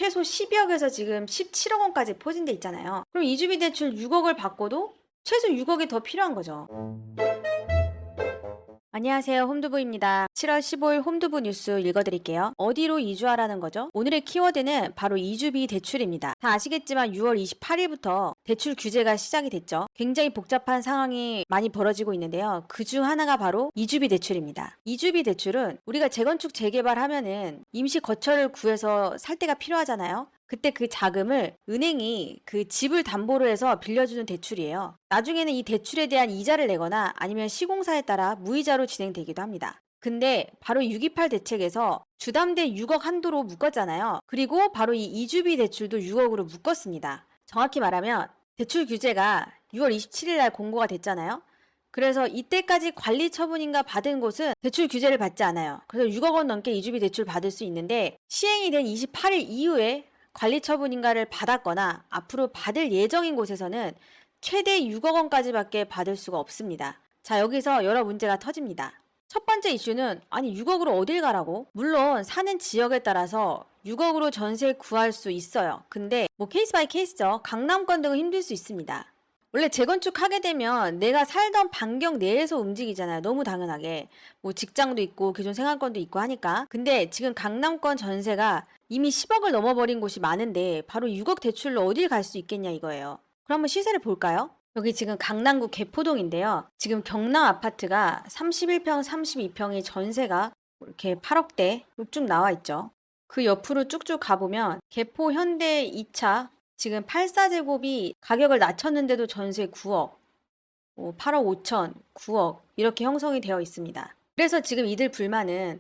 최소 12억에서 지금 17억 원까지 포진돼 있잖아요. 그럼 이주비 대출 6억을 받고도 최소 6억이 더 필요한 거죠. 안녕하세요. 홈두부입니다. 7월 15일 홈두부 뉴스 읽어드릴게요. 어디로 이주하라는 거죠? 오늘의 키워드는 바로 이주비 대출입니다. 다 아시겠지만 6월 28일부터 대출 규제가 시작이 됐죠. 굉장히 복잡한 상황이 많이 벌어지고 있는데요. 그중 하나가 바로 이주비 대출입니다. 이주비 대출은 우리가 재건축 재개발하면은 임시 거처를 구해서 살 때가 필요하잖아요. 그때 그 자금을 은행이 그 집을 담보로 해서 빌려주는 대출이에요. 나중에는 이 대출에 대한 이자를 내거나 아니면 시공사에 따라 무이자로 진행되기도 합니다. 근데 바로 628 대책에서 주담대 6억 한도로 묶었잖아요. 그리고 바로 이 이주비 대출도 6억으로 묶었습니다. 정확히 말하면 대출 규제가 6월 27일 날 공고가 됐잖아요. 그래서 이때까지 관리 처분인가 받은 곳은 대출 규제를 받지 않아요. 그래서 6억 원 넘게 이주비 대출 받을 수 있는데 시행이 된 28일 이후에 관리 처분인가를 받았거나 앞으로 받을 예정인 곳에서는 최대 6억 원까지밖에 받을 수가 없습니다. 자, 여기서 여러 문제가 터집니다. 첫 번째 이슈는 아니 6억으로 어딜 가라고? 물론 사는 지역에 따라서 6억으로 전세 구할 수 있어요. 근데 뭐 케이스 바이 케이스죠. 강남권 등은 힘들 수 있습니다. 원래 재건축하게 되면 내가 살던 반경 내에서 움직이잖아요. 너무 당연하게. 뭐 직장도 있고 기존 생활권도 있고 하니까. 근데 지금 강남권 전세가 이미 10억을 넘어버린 곳이 많은데 바로 6억 대출로 어딜 갈 수 있겠냐 이거예요. 그럼 한번 시세를 볼까요? 여기 지금 강남구 개포동인데요. 지금 경남 아파트가 31평, 32평이 전세가 이렇게 8억대 쭉 나와 있죠. 그 옆으로 쭉쭉 가보면 개포 현대 2차 지금 84제곱이 가격을 낮췄는데도 전세 9억, 8억 5천, 9억 이렇게 형성이 되어 있습니다. 그래서 지금 이들 불만은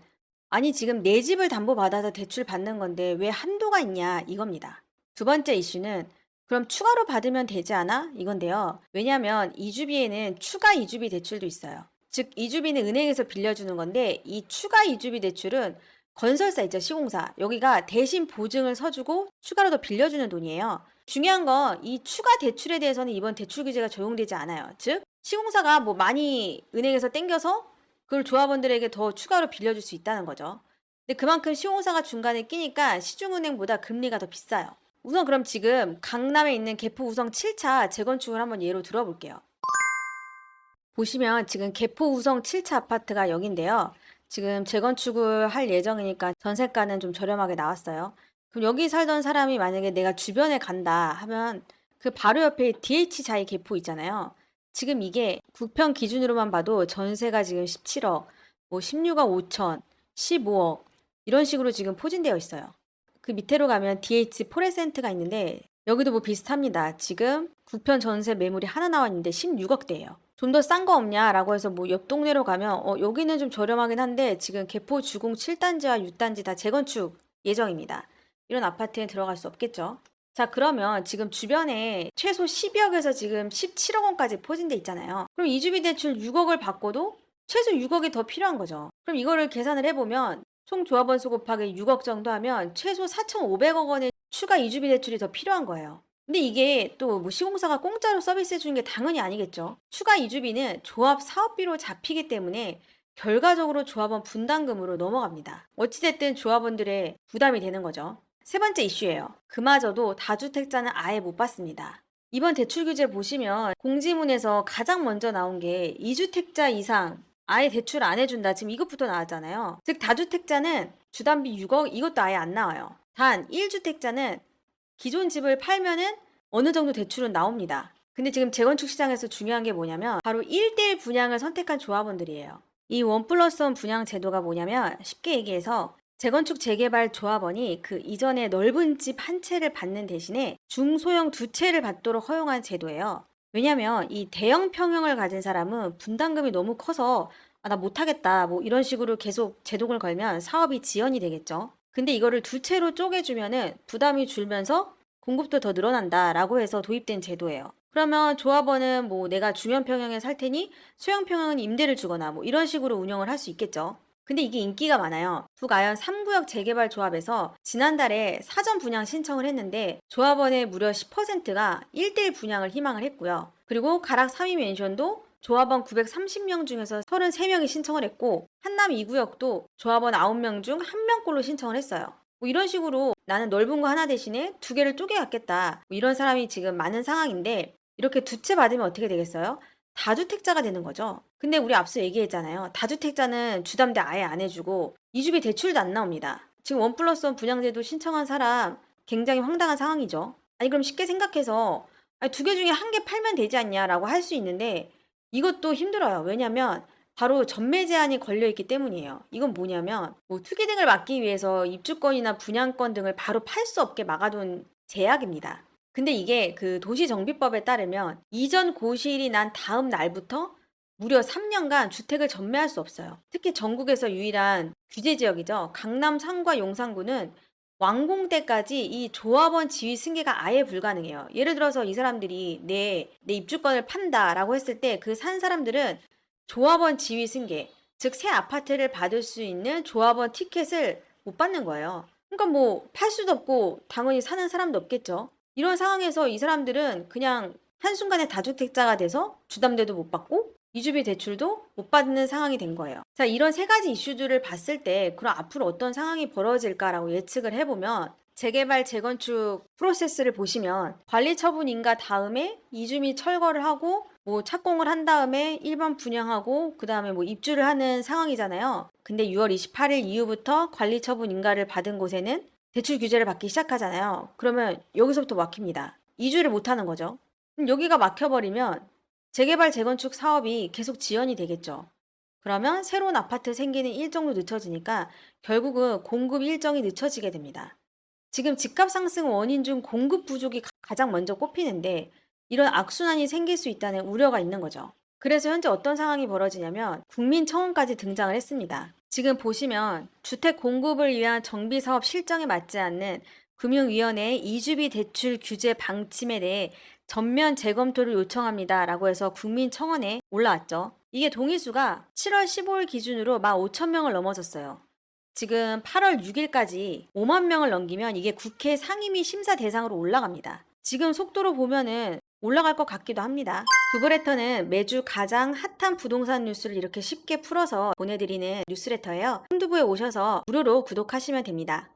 아니 지금 내 집을 담보받아서 대출 받는 건데 왜 한도가 있냐 이겁니다. 두 번째 이슈는 그럼 추가로 받으면 되지 않아? 이건데요. 왜냐하면 이주비에는 추가 이주비 대출도 있어요. 즉 이주비는 은행에서 빌려주는 건데 이 추가 이주비 대출은 건설사 있죠, 시공사. 여기가 대신 보증을 서주고 추가로 더 빌려주는 돈이에요. 중요한 건 이 추가 대출에 대해서는 이번 대출 규제가 적용되지 않아요. 즉 시공사가 뭐 많이 은행에서 땡겨서 그걸 조합원들에게 더 추가로 빌려줄 수 있다는 거죠. 근데 그만큼 시공사가 중간에 끼니까 시중은행보다 금리가 더 비싸요. 우선 그럼 지금 강남에 있는 개포 우성 7차 재건축을 한번 예로 들어볼게요. 보시면 지금 개포 우성 7차 아파트가 여긴데요. 지금 재건축을 할 예정이니까 전세가는 좀 저렴하게 나왔어요. 그럼 여기 살던 사람이 만약에 내가 주변에 간다 하면 그 바로 옆에 DH자이 개포 있잖아요. 지금 이게 국평 기준으로만 봐도 전세가 지금 17억, 뭐 16억 5천, 15억 이런 식으로 지금 포진되어 있어요. 그 밑으로 가면 DH 포레센트가 있는데 여기도 뭐 비슷합니다. 지금 국편 전세 매물이 하나 나와 있는데 16억대예요. 좀 더 싼 거 없냐라고 해서 뭐 옆 동네로 가면 여기는 좀 저렴하긴 한데 지금 개포 주공 7단지와 6단지 다 재건축 예정입니다. 이런 아파트에 들어갈 수 없겠죠. 자, 그러면 지금 주변에 최소 12억에서 지금 17억 원까지 포진돼 있잖아요. 그럼 이주비 대출 6억을 받고도 최소 6억이 더 필요한 거죠. 그럼 이거를 계산을 해보면 총 조합원 수 곱하기 6억 정도 하면 최소 4,500억 원의 추가 이주비 대출이 더 필요한 거예요. 근데 이게 또 뭐 시공사가 공짜로 서비스 해주는 게 당연히 아니겠죠. 추가 이주비는 조합 사업비로 잡히기 때문에 결과적으로 조합원 분담금으로 넘어갑니다. 어찌됐든 조합원들의 부담이 되는 거죠. 세 번째 이슈예요. 그마저도 다주택자는 아예 못 받습니다. 이번 대출 규제 보시면 공지문에서 가장 먼저 나온 게 2주택자 이상 아예 대출 안 해준다. 지금 이것부터 나왔잖아요. 즉 다주택자는 주담비 6억 이것도 아예 안 나와요. 단 1주택자는 기존 집을 팔면은 어느 정도 대출은 나옵니다. 근데 지금 재건축 시장에서 중요한 게 뭐냐면 바로 1대1 분양을 선택한 조합원들이에요. 이 1+1 분양 제도가 뭐냐면 쉽게 얘기해서 재건축 재개발 조합원이 그 이전에 넓은 집 한 채를 받는 대신에 중소형 두 채를 받도록 허용한 제도예요. 왜냐면 이 대형 평형을 가진 사람은 분담금이 너무 커서 나 못하겠다 뭐 이런 식으로 계속 제동을 걸면 사업이 지연이 되겠죠. 근데 이거를 두 채로 쪼개주면은 부담이 줄면서 공급도 더 늘어난다라고 해서 도입된 제도예요. 그러면 조합원은 뭐 내가 중형 평형에 살 테니 소형 평형은 임대를 주거나 뭐 이런 식으로 운영을 할 수 있겠죠. 근데 이게 인기가 많아요. 북아현 3구역 재개발 조합에서 지난달에 사전 분양 신청을 했는데 조합원의 무려 10%가 1대1 분양을 희망을 했고요. 그리고 가락 3위 맨션도 조합원 930명 중에서 33명이 신청을 했고 한남 2구역도 조합원 9명 중 1명꼴로 신청을 했어요. 뭐 이런 식으로 나는 넓은 거 하나 대신에 두 개를 쪼개갖겠다. 뭐 이런 사람이 지금 많은 상황인데 이렇게 두 채 받으면 어떻게 되겠어요? 다주택자가 되는 거죠. 근데 우리 앞서 얘기했잖아요. 다주택자는 주담대 아예 안 해주고 이주비 대출도 안 나옵니다. 지금 1+1 분양제도 신청한 사람 굉장히 황당한 상황이죠. 아니 그럼 쉽게 생각해서 두 개 중에 한 개 팔면 되지 않냐라고 할 수 있는데 이것도 힘들어요. 왜냐면 바로 전매 제한이 걸려 있기 때문이에요. 이건 뭐냐면 뭐 투기 등을 막기 위해서 입주권이나 분양권 등을 바로 팔 수 없게 막아둔 제약입니다. 근데 이게 그 도시정비법에 따르면 이전 고시일이 난 다음 날부터 무려 3년간 주택을 전매할 수 없어요. 특히 전국에서 유일한 규제 지역이죠. 강남 상과 용산구는 완공 때까지 이 조합원 지위 승계가 아예 불가능해요. 예를 들어서 이 사람들이 내 입주권을 판다라고 했을 때 그 산 사람들은 조합원 지위 승계, 즉 새 아파트를 받을 수 있는 조합원 티켓을 못 받는 거예요. 그러니까 뭐 팔 수도 없고 당연히 사는 사람도 없겠죠. 이런 상황에서 이 사람들은 그냥 한순간에 다주택자가 돼서 주담대도 못 받고 이주비 대출도 못 받는 상황이 된 거예요. 자, 이런 세 가지 이슈들을 봤을 때 그럼 앞으로 어떤 상황이 벌어질까라고 예측을 해보면 재개발, 재건축 프로세스를 보시면 관리 처분 인가 다음에 이주 및 철거를 하고 뭐 착공을 한 다음에 일반 분양하고 그 다음에 뭐 입주를 하는 상황이잖아요. 근데 6월 28일 이후부터 관리 처분 인가를 받은 곳에는 대출 규제를 받기 시작하잖아요. 그러면 여기서부터 막힙니다. 이주를 못 하는 거죠. 그럼 여기가 막혀버리면 재개발, 재건축 사업이 계속 지연이 되겠죠. 그러면 새로운 아파트 생기는 일정도 늦춰지니까 결국은 공급 일정이 늦춰지게 됩니다. 지금 집값 상승 원인 중 공급 부족이 가장 먼저 꼽히는데 이런 악순환이 생길 수 있다는 우려가 있는 거죠. 그래서 현재 어떤 상황이 벌어지냐면 국민청원까지 등장을 했습니다. 지금 보시면 주택 공급을 위한 정비사업 실정에 맞지 않는 금융위원회의 이주비 대출 규제 방침에 대해 전면 재검토를 요청합니다 라고 해서 국민청원에 올라왔죠. 이게 동의수가 7월 15일 기준으로 15,000명을 넘어섰어요. 지금 8월 6일까지 5만 명을 넘기면 이게 국회 상임위 심사 대상으로 올라갑니다. 지금 속도로 보면은 올라갈 것 같기도 합니다. 구글레터는 매주 가장 핫한 부동산 뉴스를 이렇게 쉽게 풀어서 보내드리는 뉴스레터예요. 홈두부에 오셔서 무료로 구독하시면 됩니다.